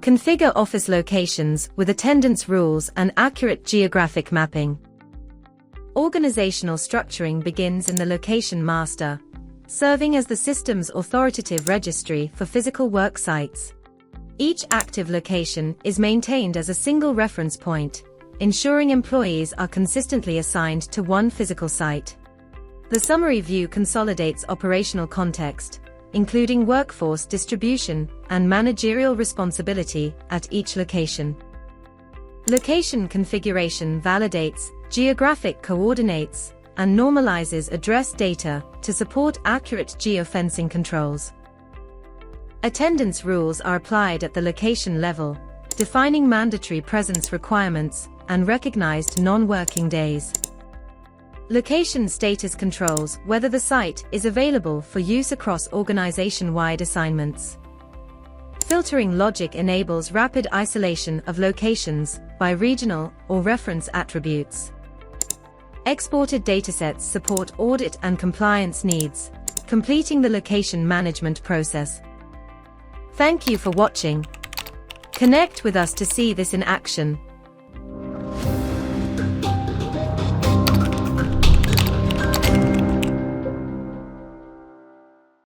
Configure office locations with attendance rules and accurate geographic mapping. Organizational structuring begins in the location master, serving as the system's authoritative registry for physical work sites. Each active location is maintained as a single reference point, ensuring employees are consistently assigned to one physical site. The summary view consolidates operational context, including workforce distribution and managerial responsibility at each location. Location configuration validates geographic coordinates and normalizes address data to support accurate geofencing controls. Attendance rules are applied at the location level, defining mandatory presence requirements and recognized non-working days. Location status controls whether the site is available for use across organization-wide assignments. Filtering logic enables rapid isolation of locations by regional or reference attributes. Exported datasets support audit and compliance needs, completing the location management process. Thank you for watching. Connect with us to see this in action.